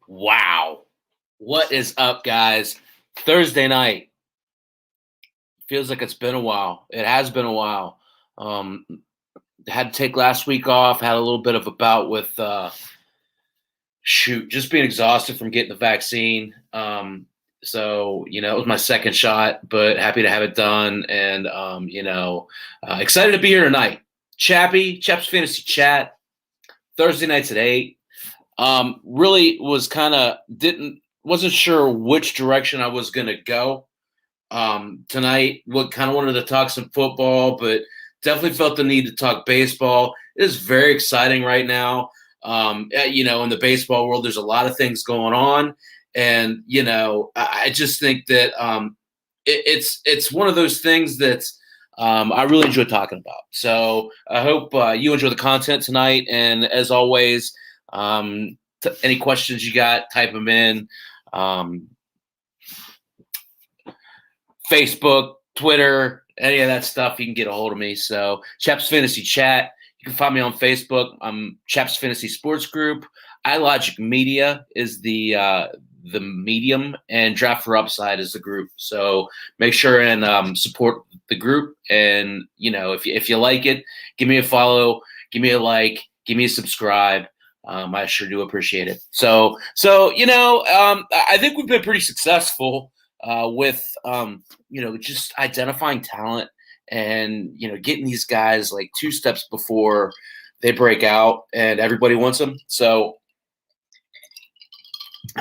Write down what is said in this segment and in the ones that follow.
Wow. What is up, guys? Thursday night. Feels like it's been a while. It has been a while. Um, had to take last week off, had a little bit of a bout with just being exhausted from getting the vaccine. So it was my second shot, but happy to have it done. And excited to be here tonight. Chap's Fantasy Chat, Thursday nights at 8. Really was kind of wasn't sure which direction I was gonna go tonight. What kind of wanted to talk some football, but definitely felt the need to talk baseball. It is very exciting right now. In the baseball world, there's a lot of things going on, and I just think that it's one of those things that I really enjoy talking about. So I hope you enjoy the content tonight, and as always. Any questions you got, type them in. Facebook, Twitter, any of that stuff, you can get a hold of me. So Chap's Fantasy Chat. You can find me on Facebook. I'm Chap's Fantasy Sports Group. iLogic Media is the medium, and Draft for Upside is the group. So make sure and support the group. And if you like it, give me a follow, give me a like, give me a subscribe. I sure do appreciate it. So I think we've been pretty successful with just identifying talent and getting these guys like 2 steps before they break out and everybody wants them. So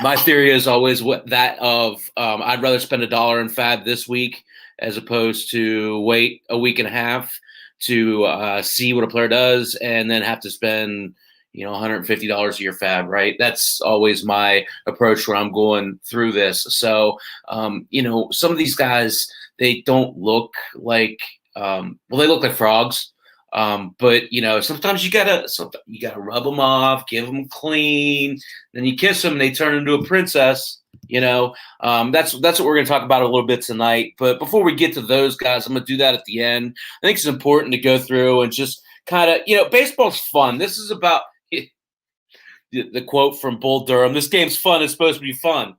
my theory is always I'd rather spend $1 in fab this week as opposed to wait a week and a half to see what a player does and then have to spend $150 a year fab, right? That's always my approach when I'm going through this. So, some of these guys, they don't look like, they look like frogs. But sometimes you gotta rub them off, give them clean, then you kiss them, they turn into a princess. That's what we're going to talk about a little bit tonight. But before we get to those guys, I'm going to do that at the end. I think it's important to go through and just kind of, baseball's fun. This is about the quote from Bull Durham, this game's fun, it's supposed to be fun.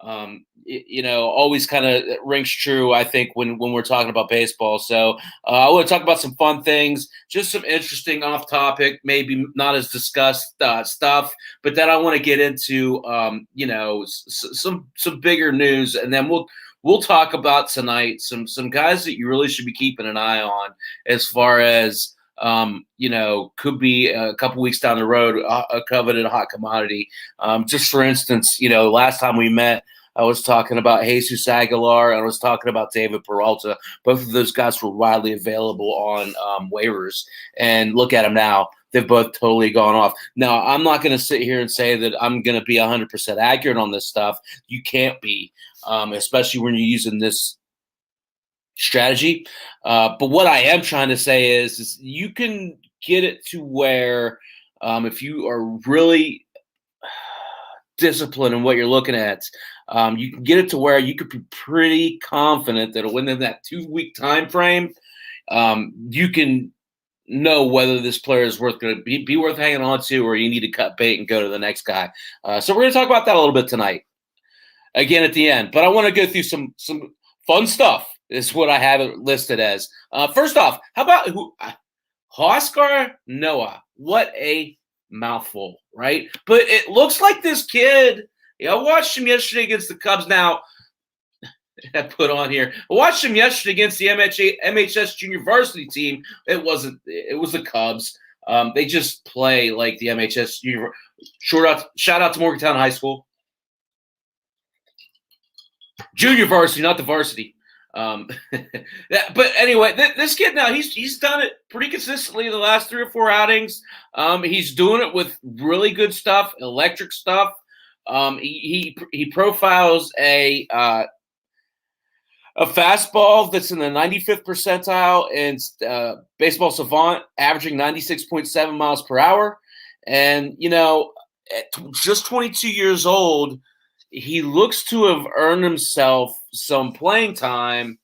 Always kind of rings true, I think, when we're talking about baseball. So I want to talk about some fun things, just some interesting off topic, maybe not as discussed stuff, but then I want to get into, some bigger news. And then we'll talk about tonight some guys that you really should be keeping an eye on as far as, could be a couple weeks down the road, a coveted hot commodity. Just for instance, last time we met, I was talking about Jesus Aguilar and I was talking about David Peralta. Both of those guys were widely available on waivers. And look at them now. They've both totally gone off. Now, I'm not going to sit here and say that I'm going to be 100% accurate on this stuff. You can't be, especially when you're using this strategy. But what I am trying to say is you can get it to where if you are really disciplined in what you're looking at, you can get it to where you could be pretty confident that within that 2-week time frame, you can know whether this player is going to be worth hanging on to, or you need to cut bait and go to the next guy. So we're going to talk about that a little bit tonight, again at the end. But I want to go through some fun stuff. Is what I have it listed as. First off, how about Huascar Noah? What a mouthful, right? But it looks like this kid. I watched him yesterday against the Cubs. Now, I put on here. I watched him yesterday against the MHS junior varsity team. It was the Cubs. They just play like the MHS junior. Shout out to Morgantown High School. Junior varsity, not the varsity. But anyway, this kid now he's done it pretty consistently the last 3 or 4 outings. He's doing it with really good stuff, electric stuff. He profiles a fastball that's in the 95th percentile in Baseball Savant, averaging 96.7 miles per hour. And at just 22 years old, he looks to have earned himself some playing time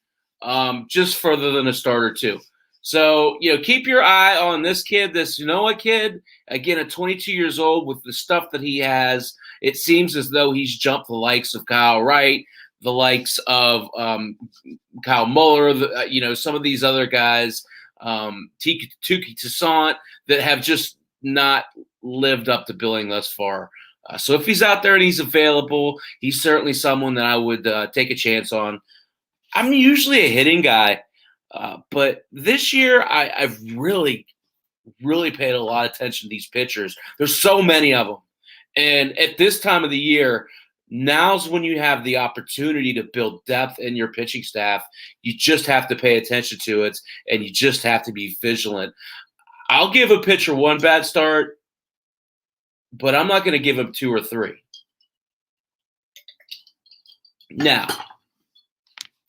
just further than a start or two. So, keep your eye on this kid, this Noah kid. Again, at 22 years old, with the stuff that he has, it seems as though he's jumped the likes of Kyle Wright, the likes of Kyle Muller, some of these other guys, Tuki Toussaint, that have just not lived up to billing thus far. So if he's out there and he's available, he's certainly someone that I would take a chance on. I'm usually a hitting guy, but this year I've really, really paid a lot of attention to these pitchers. There's so many of them. And at this time of the year, now's when you have the opportunity to build depth in your pitching staff. You just have to pay attention to it, and you just have to be vigilant. I'll give a pitcher one bad start, but I'm not going to give him 2 or 3. Now,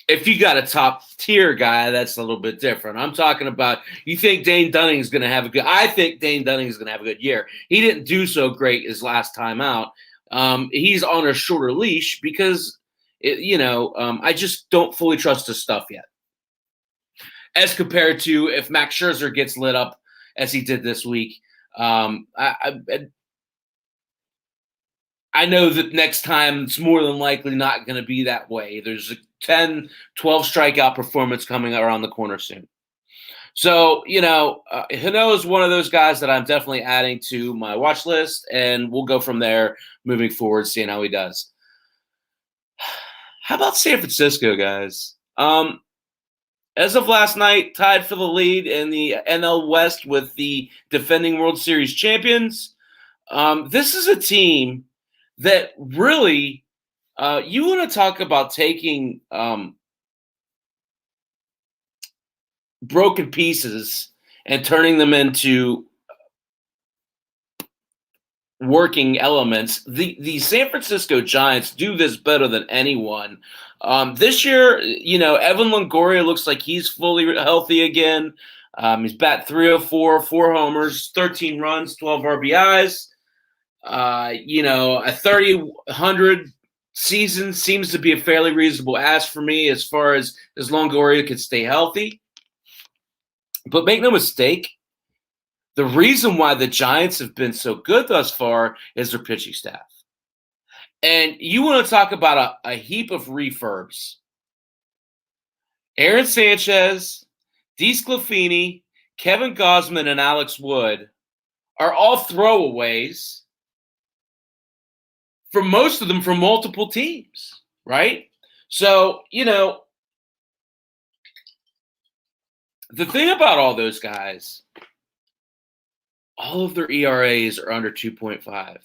if you got a top-tier guy, that's a little bit different. I'm talking about, you think Dane Dunning is going to have a good – I think Dane Dunning is going to have a good year. He didn't do so great his last time out. He's on a shorter leash because, I just don't fully trust his stuff yet. As compared to if Max Scherzer gets lit up as he did this week, I know that next time it's more than likely not going to be that way. There's a 10, 12 strikeout performance coming around the corner soon. So, Hano is one of those guys that I'm definitely adding to my watch list, and we'll go from there moving forward, seeing how he does. How about San Francisco, guys? As of last night, tied for the lead in the NL West with the defending World Series champions. This is a team that really, you want to talk about taking broken pieces and turning them into working elements. The San Francisco Giants do this better than anyone. This year, Evan Longoria looks like he's fully healthy again. He's batting .304, 4 homers, 13 runs, 12 RBIs. A 3,000 season seems to be a fairly reasonable ask for me as far as Longoria could stay healthy. But make no mistake, the reason why the Giants have been so good thus far is their pitching staff. And you want to talk about a heap of refurbs. Aaron Sanchez, DeSclafani, Kevin Gausman, and Alex Wood are all throwaways for most of them from multiple teams, right? So, the thing about all those guys, all of their ERAs are under 2.5.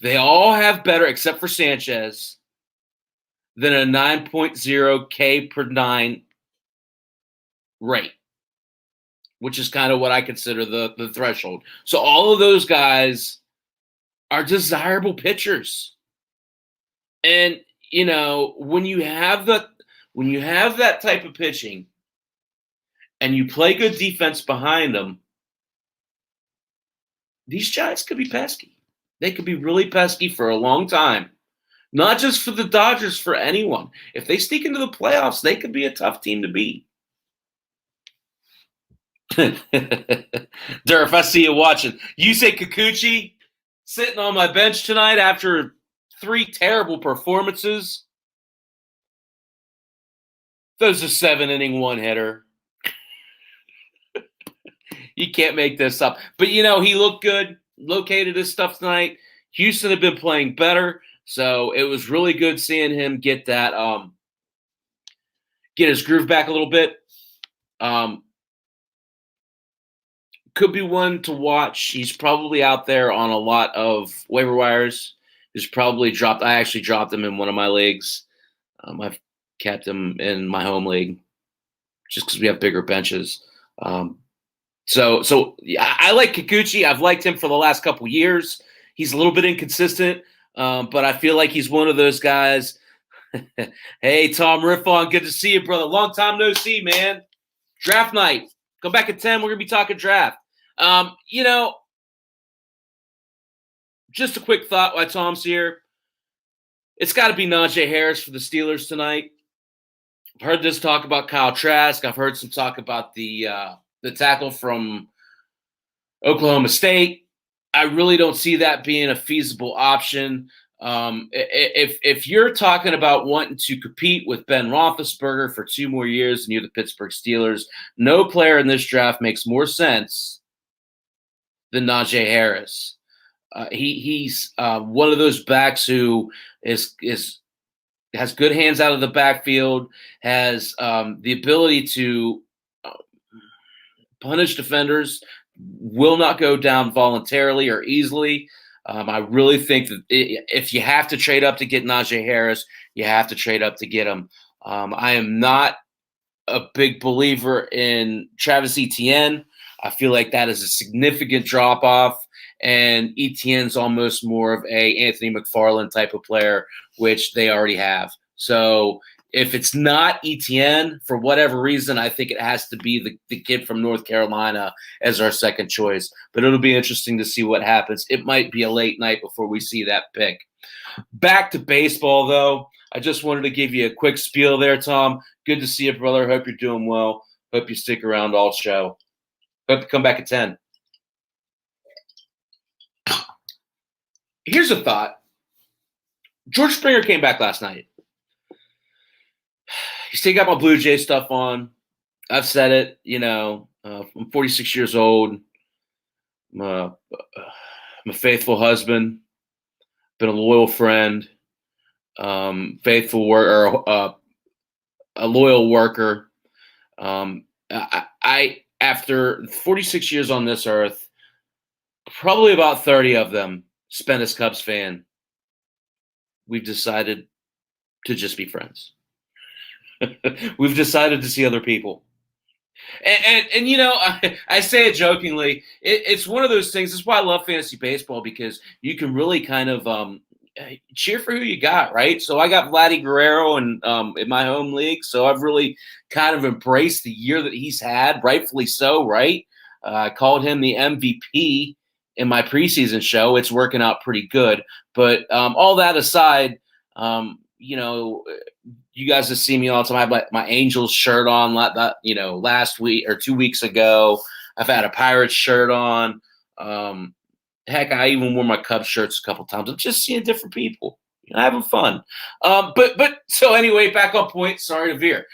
They all have better, except for Sanchez, than a 9.0 K per 9 rate, which is kind of what I consider the threshold. So all of those guys are desirable pitchers. And, when you have that type of pitching and you play good defense behind them, these Giants could be pesky. They could be really pesky for a long time. Not just for the Dodgers, for anyone. If they sneak into the playoffs, they could be a tough team to beat. Durf, I see you watching. You say Kikuchi sitting on my bench tonight after 3 terrible performances. Those are 7-inning one-hitter. You can't make this up. But, he looked good, located his stuff tonight. Houston had been playing better, so it was really good seeing him get that, get his groove back a little bit. Could be one to watch. He's probably out there on a lot of waiver wires. He's probably dropped. I actually dropped him in one of my leagues. I've kept him in my home league just because we have bigger benches. So yeah, I like Kikuchi. I've liked him for the last couple years. He's a little bit inconsistent, but I feel like he's one of those guys. Hey, Tom Riffon, good to see you, brother. Long time no see, man. Draft night. Come back at 10. We're going to be talking draft. Just a quick thought while Tom's here. It's got to be Najee Harris for the Steelers tonight. heard this talk about Kyle Trask. I've heard some talk about the tackle from Oklahoma State. I really don't see that being a feasible option. If you're talking about wanting to compete with Ben Roethlisberger for 2 more years and you're the Pittsburgh Steelers, no player in this draft makes more sense than Najee Harris. He's one of those backs who has good hands out of the backfield, has the ability to punish defenders, will not go down voluntarily or easily. I really think that if you have to trade up to get Najee Harris, you have to trade up to get him. I am not a big believer in Travis Etienne. I feel like that is a significant drop-off, and Etienne's almost more of a Anthony McFarland type of player, which they already have. So if it's not Etienne, for whatever reason, I think it has to be the kid from North Carolina as our second choice. But it'll be interesting to see what happens. It might be a late night before we see that pick. Back to baseball, though. I just wanted to give you a quick spiel there, Tom. Good to see you, brother. Hope you're doing well. Hope you stick around all show. Hope you come back at 10. Here's a thought. George Springer came back last night. He's still got my Blue Jay stuff on. I've said it, I'm 46 years old. I'm a faithful husband, been a loyal friend, faithful worker, a loyal worker. I after 46 years on this earth, probably about 30 of them spent as Cubs fan. We've decided to just be friends. We've decided to see other people. And I say it jokingly. It's one of those things. That's why I love fantasy baseball, because you can really kind of cheer for who you got, right? So I got Vladdy Guerrero in my home league, so I've really kind of embraced the year that he's had, rightfully so, right? I called him the MVP in my preseason show. It's working out pretty good. But all that aside, you guys have seen me all the time. I have my Angels shirt on, last week or 2 weeks ago. I've had a Pirates shirt on. Heck, I even wore my Cubs shirts a couple times. I'm just seeing different people, having fun. But so anyway, back on point. Sorry to veer.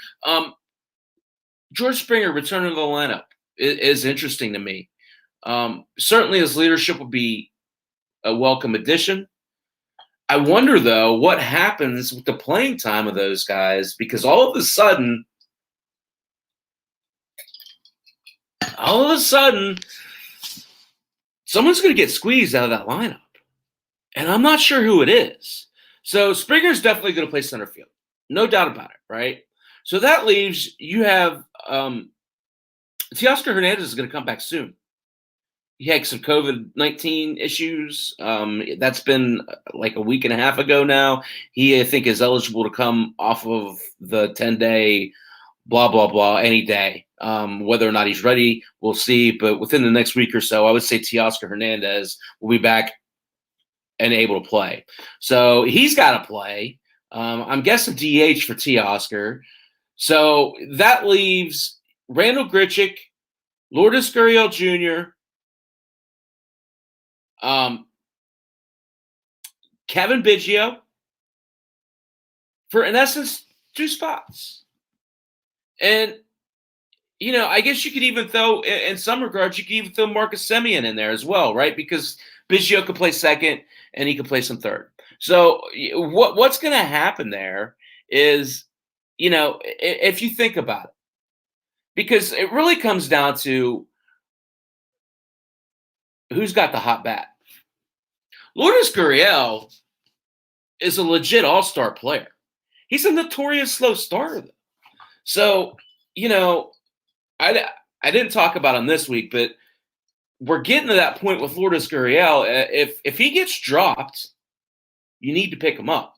George Springer returning to the lineup is interesting to me. Certainly his leadership would be a welcome addition. I wonder, though, what happens with the playing time of those guys, because all of a sudden, someone's going to get squeezed out of that lineup. And I'm not sure who it is. So Springer's definitely going to play center field. No doubt about it, right? So that leaves you have Teoscar Hernandez is going to come back soon. He had some COVID-19 issues. That's been like a week and a half ago now. He, I think, is eligible to come off of the 10-day blah, blah, blah any day. Whether or not he's ready, we'll see. But within the next week or so, I would say Teoscar Hernandez will be back and able to play. So he's got to play. I'm guessing DH for Teoscar. So that leaves Randall Grichuk, Lourdes Gurriel Jr., Kevin Biggio for, in essence, 2 spots. And, I guess you could even throw, in some regards, you could even throw Marcus Semien in there as well, right? Because Biggio could play second and he could play some third. So what's going to happen there is, if you think about it, because it really comes down to who's got the hot bat. Lourdes Gurriel is a legit all-star player. He's a notorious slow starter, though. So, I didn't talk about him this week, but we're getting to that point with Lourdes Gurriel. If he gets dropped, you need to pick him up.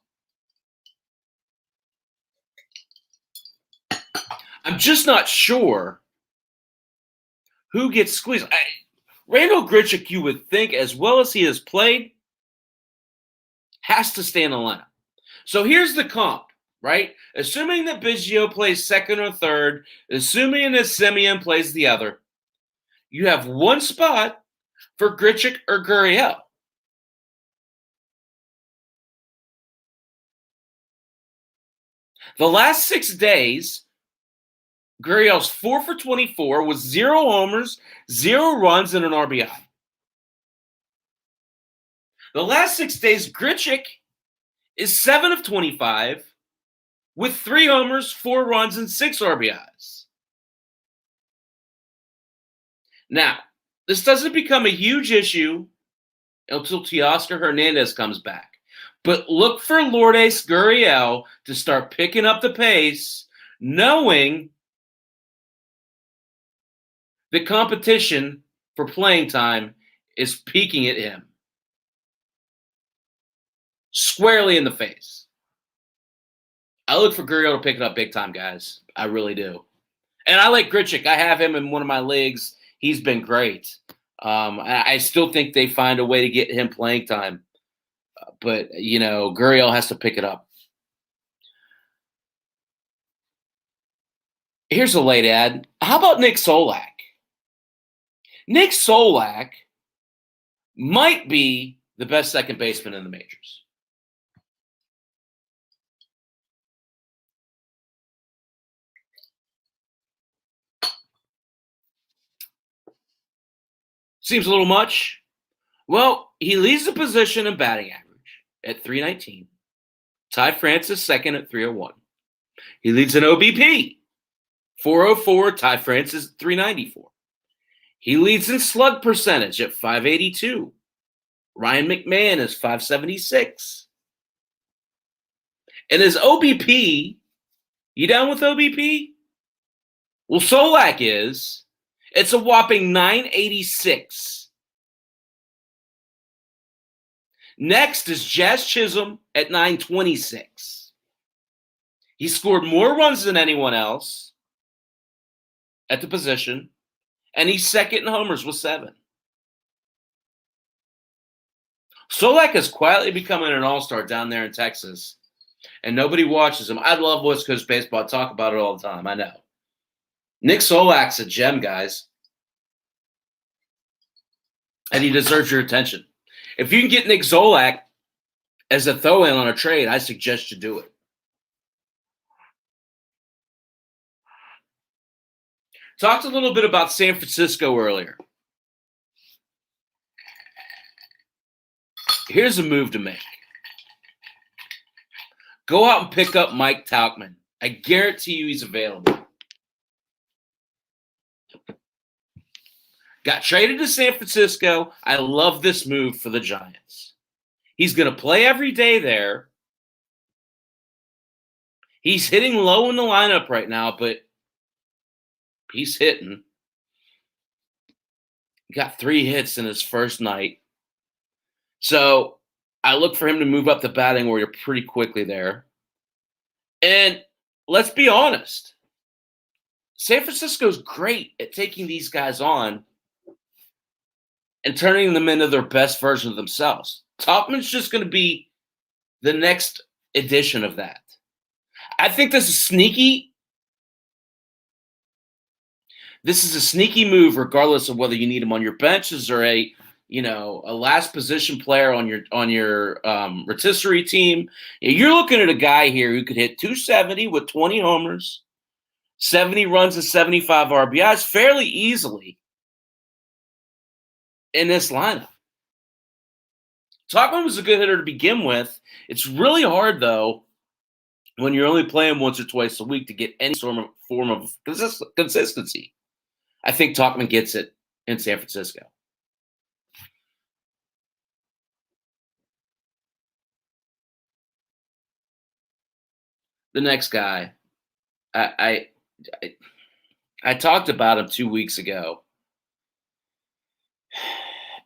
I'm just not sure who gets squeezed. Randall Grichuk, you would think, as well as he has played, has to stay in the lineup. So here's the comp. right? Assuming that Biggio plays second or third, assuming that Semien plays the other, you have one spot for Grichuk or Gurriel. The last 6 days, Gurriel's 4 for 24 with 0 homers, 0 runs, and an RBI. The last 6 days, Grichuk is 7 of 25 with 3 homers, 4 runs, and 6 RBIs. Now, this doesn't become a huge issue until Teoscar Hernandez comes back. But look for Lourdes Gurriel to start picking up the pace, knowing the competition for playing time is peaking at him. Squarely in the face. I look for Gurriel to pick it up big time, guys. I really do. And I like Grichuk. I have him in one of my leagues. He's been great. I still think they find a way to get him playing time. But, Gurriel has to pick it up. Here's a late ad. How about Nick Solak? Nick Solak might be the best second baseman in the majors. Seems a little much. Well, he leads the position in batting average at 319. Ty France second at 301. He leads in OBP, 404. Ty France is 394. He leads in slug percentage at 582. Ryan McMahon is 576. And his OBP, you down with OBP? Well, Solak is. It's a whopping 986. Next is Jazz Chisholm at 926. He scored more runs than anyone else at the position, and he's second in homers with 7. Solak is quietly becoming an all-star down there in Texas, and nobody watches him. I love West Coast baseball. I talk about it all the time. I know. Nick Solak's a gem, guys, and he deserves your attention. If you can get Nick Solak as a throw-in on a trade, I suggest you do it. Talked a little bit about San Francisco earlier. Here's a move to make. Go out and pick up Mike Talkin. I guarantee you he's available. Got traded to San Francisco. I love this move for the Giants. He's going to play every day there. He's hitting low in the lineup right now, but he's hitting. Got 3 hits in his first night. So I look for him to move up the batting order pretty quickly there. And let's be honest. San Francisco's great at taking these guys on and turning them into their best version of themselves. Topman's just going to be the next edition of that. I think this is sneaky. This is a sneaky move, regardless of whether you need him on your benches or a last position player on your rotisserie team. You're looking at a guy here who could hit 270 with 20 homers, 70 runs, and 75 RBIs fairly easily in this lineup. Topman was a good hitter to begin with. It's really hard, though, when you're only playing once or twice a week to get any form of consistency. I think Topman gets it in San Francisco. The next guy, I talked about him 2 weeks ago.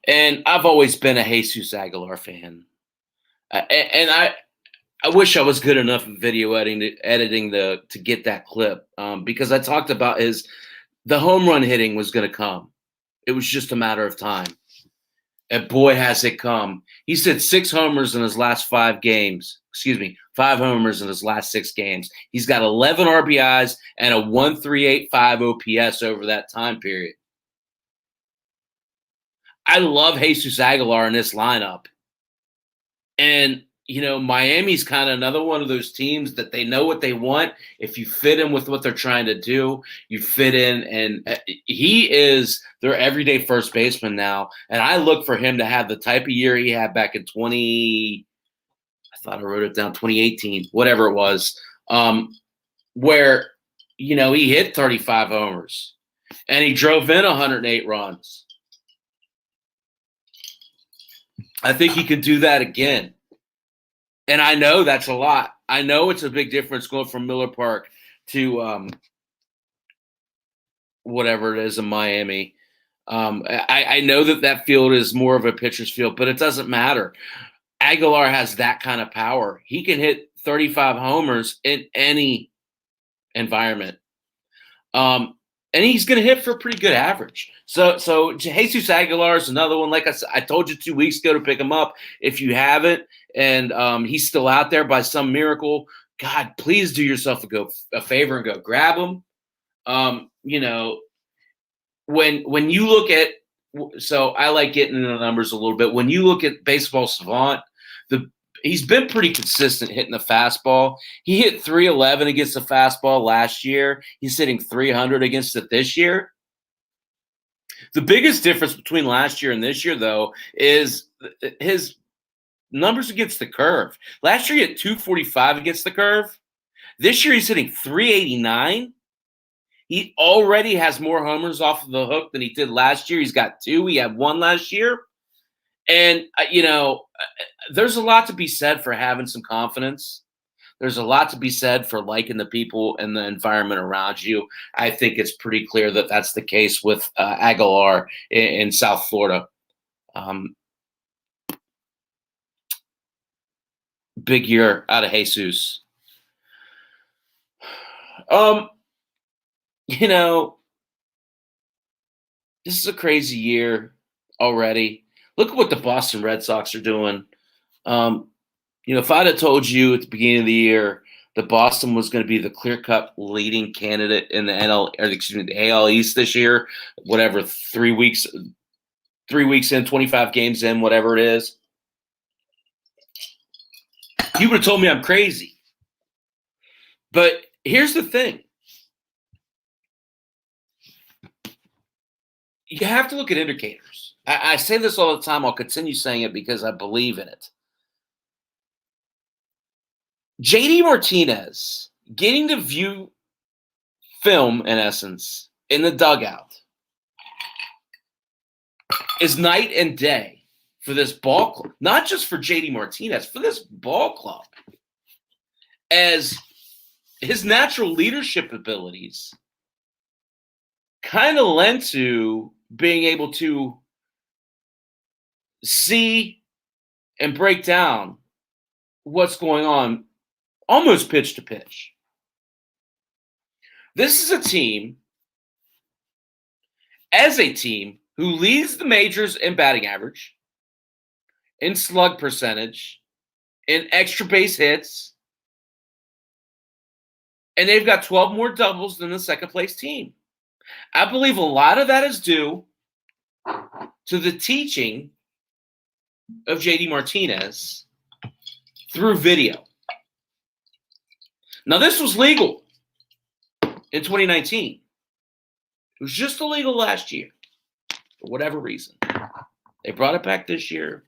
And I've always been a Jesus Aguilar fan. And I wish I was good enough in video editing to get that clip because I talked about the home run hitting was going to come. It was just a matter of time. And boy, has it come. He's hit 6 homers in his last 5 games. 5 homers in his last 6 games. He's got 11 RBIs and a 1.385 OPS over that time period. I love Jesus Aguilar in this lineup. And, Miami's kind of another one of those teams that they know what they want. If you fit in with what they're trying to do, you fit in. And he is their everyday first baseman now. And I look for him to have the type of year he had back in 2018, whatever it was, where, he hit 35 homers and he drove in 108 runs. I think he could do that again. And I know that's a lot. I know it's a big difference going from Miller Park to whatever it is in Miami. I know that field is more of a pitcher's field, but it doesn't matter. Aguilar has that kind of power. He can hit 35 homers in any environment. And he's going to hit for a pretty good average. So Jesus Aguilar is another one. Like I said, I told you 2 weeks ago to pick him up. If you haven't, and he's still out there by some miracle, God, please do yourself a favor and go grab him. When you look at, so I like getting into the numbers a little bit. When you look at Baseball Savant, he's been pretty consistent hitting the fastball. He hit 311 against the fastball last year. He's hitting 300 against it this year. The biggest difference between last year and this year, though, is his numbers against the curve. Last year he hit 245 against the curve. This year he's hitting 389. He already has more homers off of the hook than he did last year. He's got 2. He had 1 last year. And, there's a lot to be said for having some confidence. There's a lot to be said for liking the people and the environment around you. I think it's pretty clear that that's the case with Aguilar in South Florida. Big year out of Jesus. This is a crazy year already. Look at what the Boston Red Sox are doing. If I'd have told you at the beginning of the year that Boston was going to be the clear-cut leading candidate in the AL East this year, whatever, 3 weeks in, 25 games in, whatever it is, you would have told me I'm crazy. But here's the thing. You have to look at indicators. I say this all the time. I'll continue saying it because I believe in it. JD Martinez getting to view film, in essence, in the dugout is night and day for this ball club. Not just for JD Martinez, for this ball club. As his natural leadership abilities kind of lend to being able to see and break down what's going on almost pitch to pitch. This is a team, who leads the majors in batting average, in slug percentage, in extra base hits, and they've got 12 more doubles than the second place team. I believe a lot of that is due to the teaching of JD Martinez through video. Now, this was legal in 2019. It was just illegal last year for whatever reason. They brought it back this year,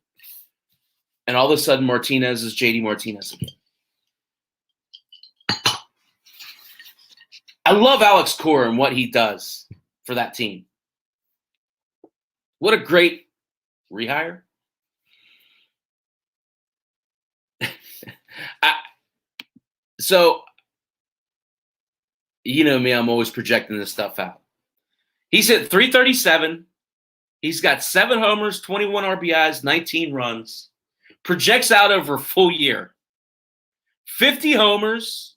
and all of a sudden Martinez is JD Martinez again. I love Alex Cora and what he does for that team. What a great rehire. So, you know me, I'm always projecting this stuff out. He's hit 337. He's got 7 homers, 21 RBIs, 19 runs. Projects out over a full year. 50 homers,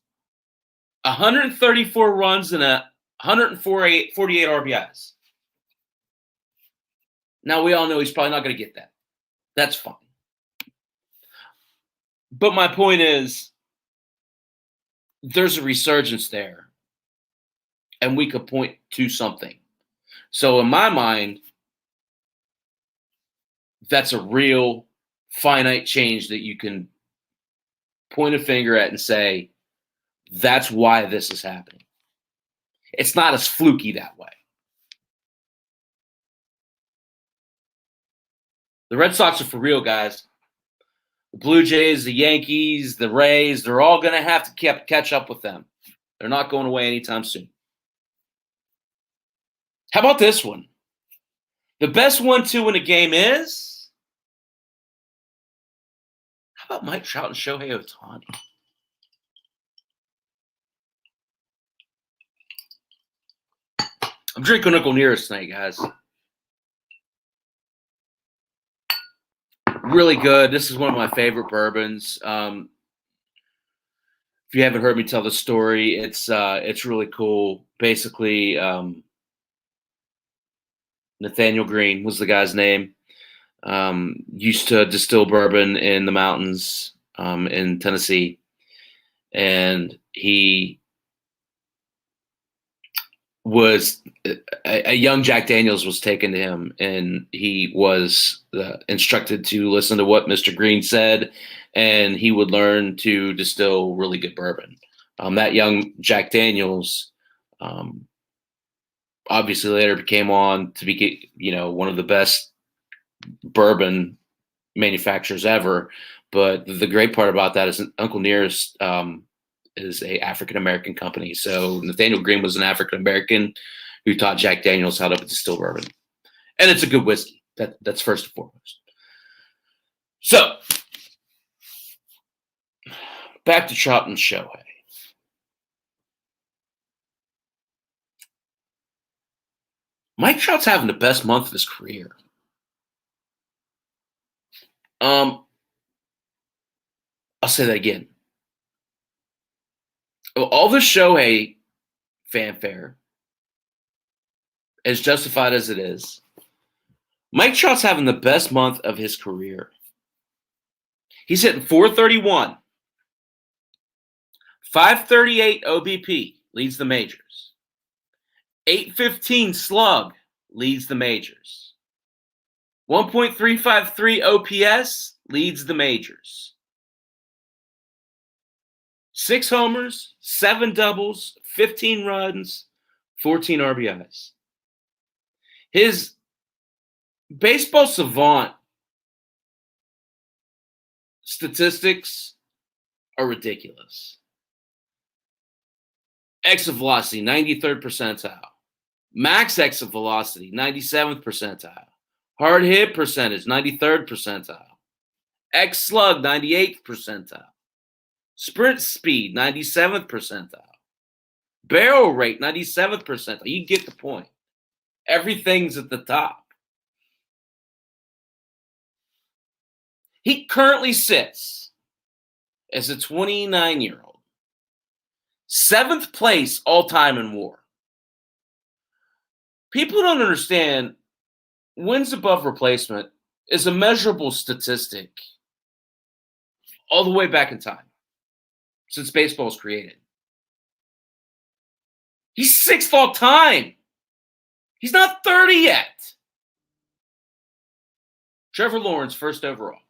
134 runs, and 148 RBIs. Now, we all know he's probably not going to get that. That's fine. But my point is, there's a resurgence there, and we could point to something. So in my mind, that's a real finite change that you can point a finger at and say, that's why this is happening. It's not as fluky that way. The Red Sox are for real, guys. The Blue Jays, the Yankees, the Rays, they're all going to have to catch up with them. They're not going away anytime soon. How about this one? The best 1-2 in a game is? How about Mike Trout and Shohei Ohtani? I'm drinking Uncle Nearest tonight, guys. Really good. This is one of my favorite bourbons. If you haven't heard me tell the story, it's really cool. Basically, Nathaniel Green was the guy's name. Used to distill bourbon in the mountains in Tennessee, and he was a young Jack Daniels was taken to him, and he was instructed to listen to what Mr. Green said, and he would learn to distill really good bourbon. That young Jack Daniels obviously later came on to be, one of the best bourbon manufacturers ever. But the great part about that is Uncle Nearest is a African-American company. So Nathaniel Green was an African-American who taught Jack Daniels how to distill bourbon. And it's a good whiskey. That's first and foremost. So back to Trout and Shohei. Mike Trout's having the best month of his career. I'll say that again. All the Shohei fanfare, as justified as it is, Mike Trout's having the best month of his career. He's hitting .431, 538 OBP, leads the majors. 815 slug, leads the majors. 1.353 OPS, leads the majors. 6 homers, 7 doubles, 15 runs, 14 RBIs. His baseball savant statistics are ridiculous. Exit velocity, 93rd percentile. Max exit velocity, 97th percentile. Hard hit percentage, 93rd percentile. X slug, 98th percentile. Sprint speed, 97th percentile. Barrel rate, 97th percentile. You get the point. Everything's at the top. He currently sits as a 29-year-old, 7th place all-time in WAR. People don't understand wins above replacement is a measurable statistic all the way back in time, since baseball was created. He's 6th all time. He's not 30 yet. Trevor Lawrence, 1st overall.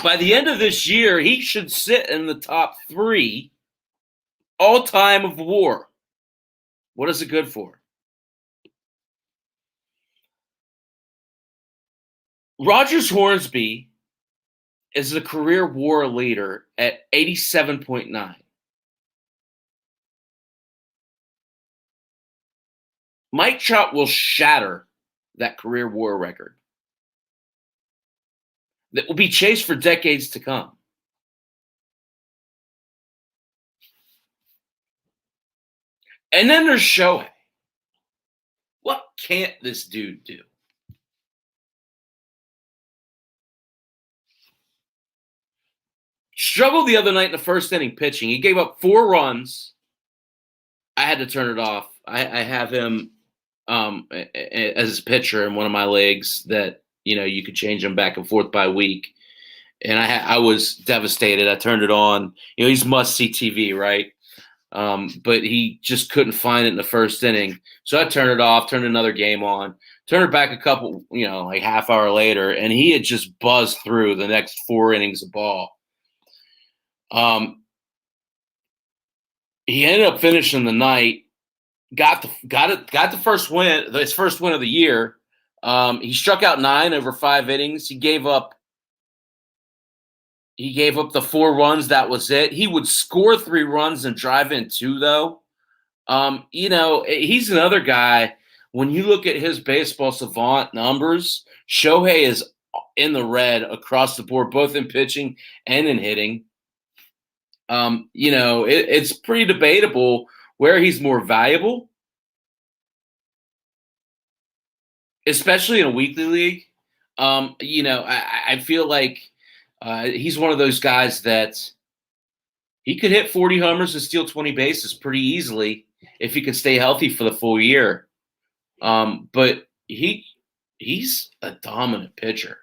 By the end of this year, he should sit in the top 3 all-time of WAR. What is it good for? Rogers Hornsby is the career WAR leader at 87.9. Mike Trout will shatter that career WAR record that will be chased for decades to come. And then there's Shohei. What can't this dude do? Struggled the other night in the first inning pitching. He gave up 4 runs, a had to turn it off. I have him as a pitcher in one of my leagues that you could change him back and forth by week, and I was devastated. I turned it on. He's must see TV, right? But he just couldn't find it in the first inning, so I turned it off. Turned another game on. Turned it back a couple, like half hour later, and he had just buzzed through the next 4 innings of ball. He ended up finishing the night. Got the first win, his first win of the year. He struck out 9 over 5 innings. He gave up the 4 runs. That was it. He would score 3 runs and drive in 2, though. He's another guy. When you look at his baseball savant numbers, Shohei is in the red across the board, both in pitching and in hitting. It's pretty debatable where he's more valuable, especially in a weekly league. I feel like he's one of those guys that he could hit 40 homers and steal 20 bases pretty easily if he could stay healthy for the full year. But he's a dominant pitcher.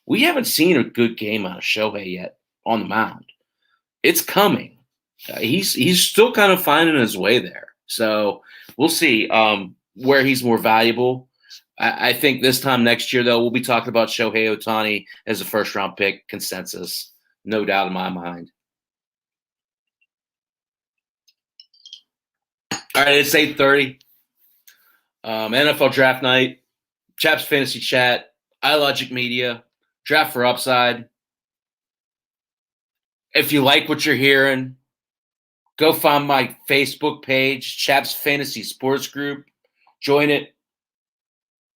We haven't seen a good game out of Shohei yet on the mound. It's coming. He's still kind of finding his way there. So we'll see where he's more valuable. I think this time next year, though, we'll be talking about Shohei Ohtani as a first-round pick consensus. No doubt in my mind. All right, it's 8:30. NFL Draft Night. Chap's Fantasy Chat. iLogic Media. Draft for Upside. If you like what you're hearing, go find my Facebook page, Chap's Fantasy Sports Group. Join it.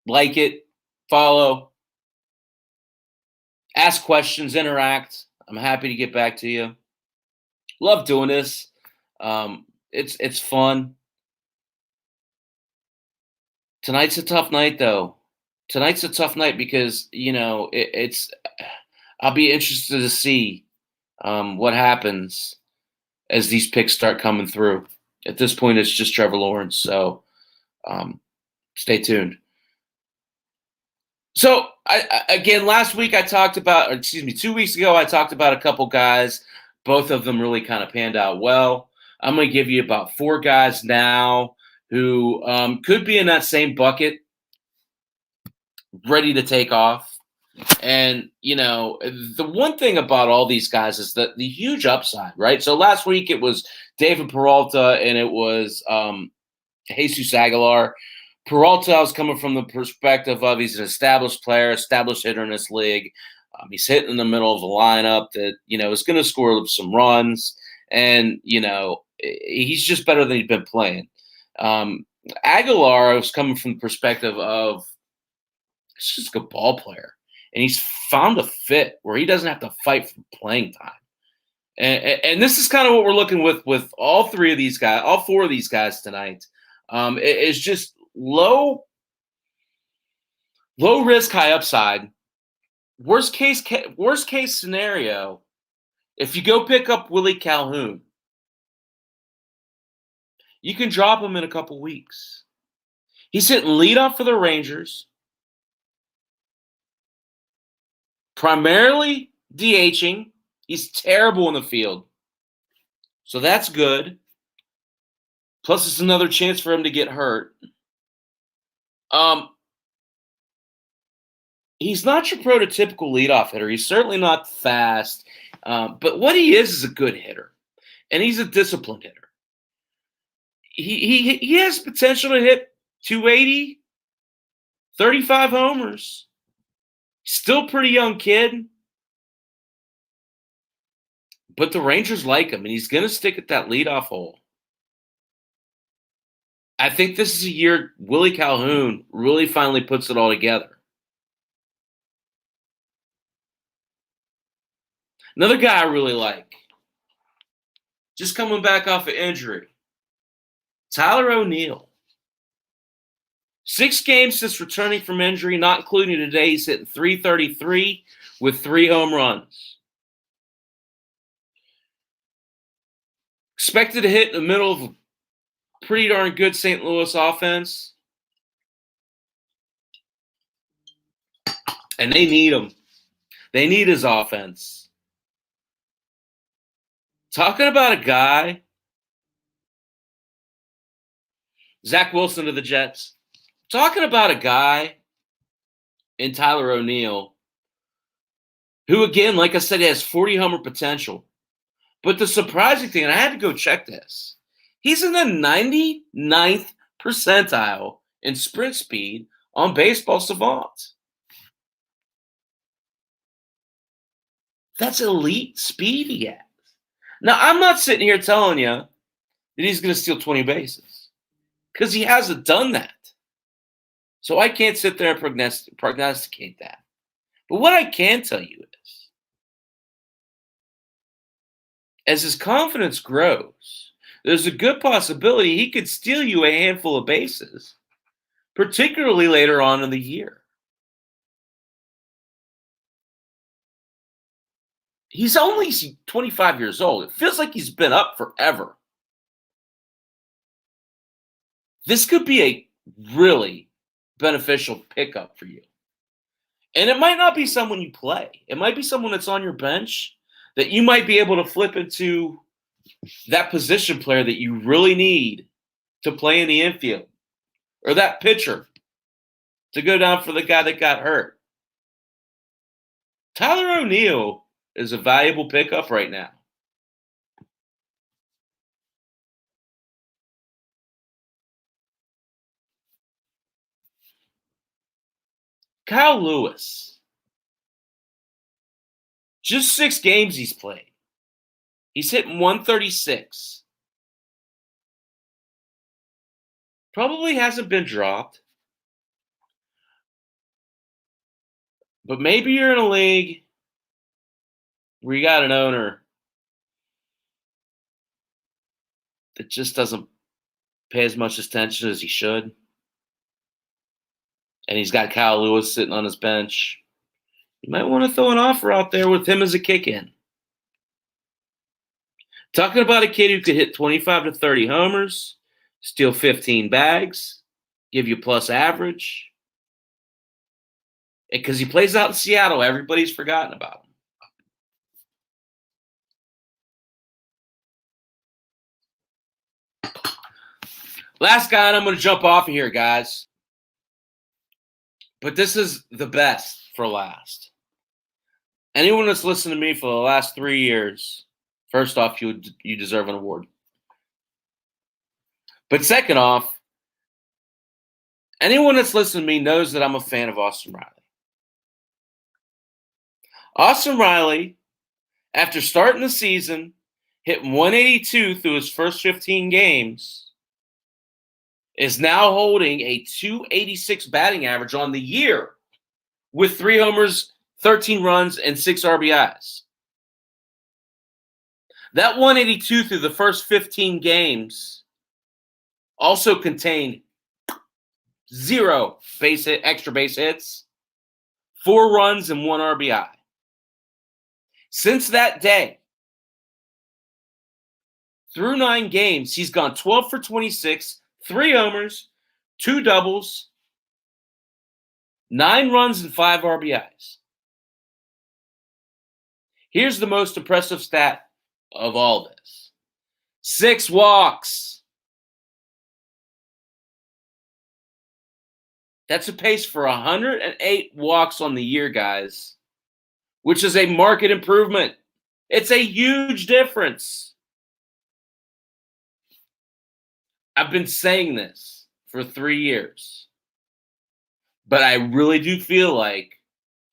Like it. Follow. Ask questions. Interact. I'm happy to get back to you. Love doing this. It's fun. Tonight's a tough night, though. Tonight's a tough night because, I'll be interested to see what happens as these picks start coming through. At this point, it's just Trevor Lawrence, so stay tuned. So, last week I talked about, 2 weeks ago, I talked about a couple guys. Both of them really kind of panned out well. I'm going to give you about 4 guys now who could be in that same bucket, ready to take off. And, the one thing about all these guys is the huge upside, right? So last week it was David Peralta and it was Jesus Aguilar. Peralta, I was coming from the perspective of he's an established player, established hitter in this league. He's hitting in the middle of a lineup that, is going to score some runs. And, he's just better than he's been playing. Aguilar, I was coming from the perspective of he's just a good ball player. And he's found a fit where he doesn't have to fight for playing time. And this is kind of what we're looking with all 3 of these guys, all 4 of these guys tonight. It's just low risk, high upside. Worst case scenario, if you go pick up Willie Calhoun, you can drop him in a couple weeks. He's hitting leadoff for the Rangers, primarily DHing. He's terrible in the field, so that's good. Plus, it's another chance for him to get hurt. He's not your prototypical leadoff hitter. He's certainly not fast, but what he is a good hitter, and he's a disciplined hitter. He has potential to hit 280, 35 homers. Still pretty young kid, but the Rangers like him, and he's going to stick at that leadoff hole. I think this is a year Willie Calhoun really finally puts it all together. Another guy I really like, just coming back off of injury, Tyler O'Neill. 6 games since returning from injury, not including today. He's hitting .333 with 3 home runs. Expected to hit in the middle of pretty darn good St. Louis offense. And they need him. They need his offense. Talking about a guy, Zach Wilson to the Jets. Talking about a guy in Tyler O'Neill, who, again, like I said, has 40 homer potential. But the surprising thing, and I had to go check this, he's in the 99th percentile in sprint speed on Baseball Savant. That's elite speed he has. Now, I'm not sitting here telling you that he's going to steal 20 bases because he hasn't done that. So I can't sit there and prognosticate that. But what I can tell you is, as his confidence grows, there's a good possibility he could steal you a handful of bases, particularly later on in the year. He's only 25 years old. It feels like he's been up forever. This could be a really beneficial pickup for you. And it might not be someone you play. It might be someone that's on your bench that you might be able to flip into that position player that you really need to play in the infield, or that pitcher to go down for the guy that got hurt. Tyler O'Neill is a valuable pickup right now. Kyle Lewis. Just 6 games he's played. He's hitting 136. Probably hasn't been dropped. But maybe you're in a league where you got an owner that just doesn't pay as much attention as he should. And he's got Kyle Lewis sitting on his bench. You might want to throw an offer out there with him as a kick-in. Talking about a kid who could hit 25 to 30 homers, steal 15 bags, give you plus average. Because he plays out in Seattle, everybody's forgotten about him. Last guy, and I'm going to jump off of here, guys. But this is the best for last. Anyone that's listened to me for the last 3 years, first off, you deserve an award. But second off, anyone that's listened to me knows that I'm a fan of Austin Riley. Austin Riley, after starting the season, hit 182 through his first 15 games, is now holding a 286 batting average on the year with 3 homers, 13 runs, and 6 RBIs. That 182 through the first 15 games also contained 0 extra base hits, 4 runs, and 1 RBI. Since that day, through 9 games, he's gone 12 for 26, 3 homers, 2 doubles, 9 runs, and 5 RBIs. Here's the most impressive stat of all this. 6 walks. That's a pace for 108 walks on the year, guys, which is a market improvement. It's a huge difference. I've been saying this for 3 years, but I really do feel like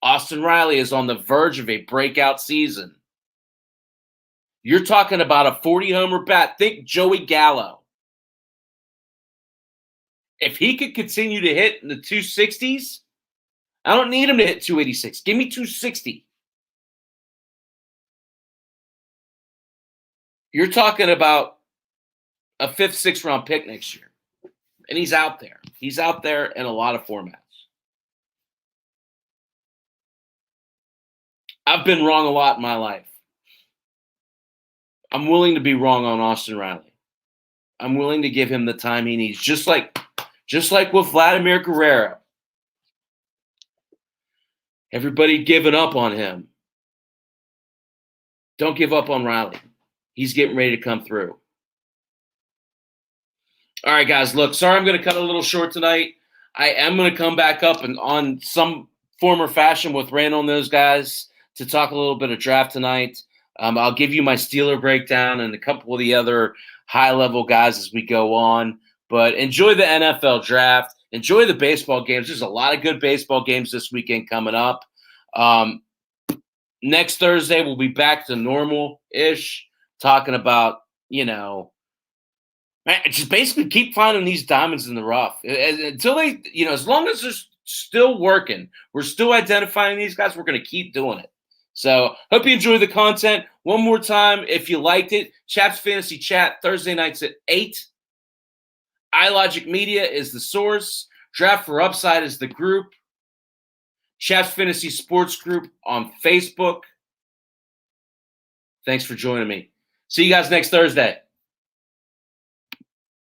Austin Riley is on the verge of a breakout season. You're talking about a 40-homer bat. Think Joey Gallo. If he could continue to hit in the 260s, I don't need him to hit 286. Give me 260. You're talking about a 5th, 6th round pick next year. And he's out there. He's out there in a lot of formats. I've been wrong a lot in my life. I'm willing to be wrong on Austin Riley. I'm willing to give him the time he needs, just like with Vladimir Guerrero. Everybody giving up on him. Don't give up on Riley. He's getting ready to come through. All right, guys, look, sorry I'm going to cut a little short tonight. I am going to come back up and on some form or fashion with Randall and those guys to talk a little bit of draft tonight. I'll give you my Steeler breakdown and a couple of the other high-level guys as we go on. But enjoy the NFL draft. Enjoy the baseball games. There's a lot of good baseball games this weekend coming up. Next Thursday, we'll be back to normal-ish, talking about, just basically keep finding these diamonds in the rough. Until they, as long as they're still working, we're still identifying these guys, we're going to keep doing it. So hope you enjoy the content. One more time, if you liked it, Chap's Fantasy Chat, Thursday nights at 8. iLogic Media is the source. Draft for Upside is the group. Chap's Fantasy Sports Group on Facebook. Thanks for joining me. See you guys next Thursday.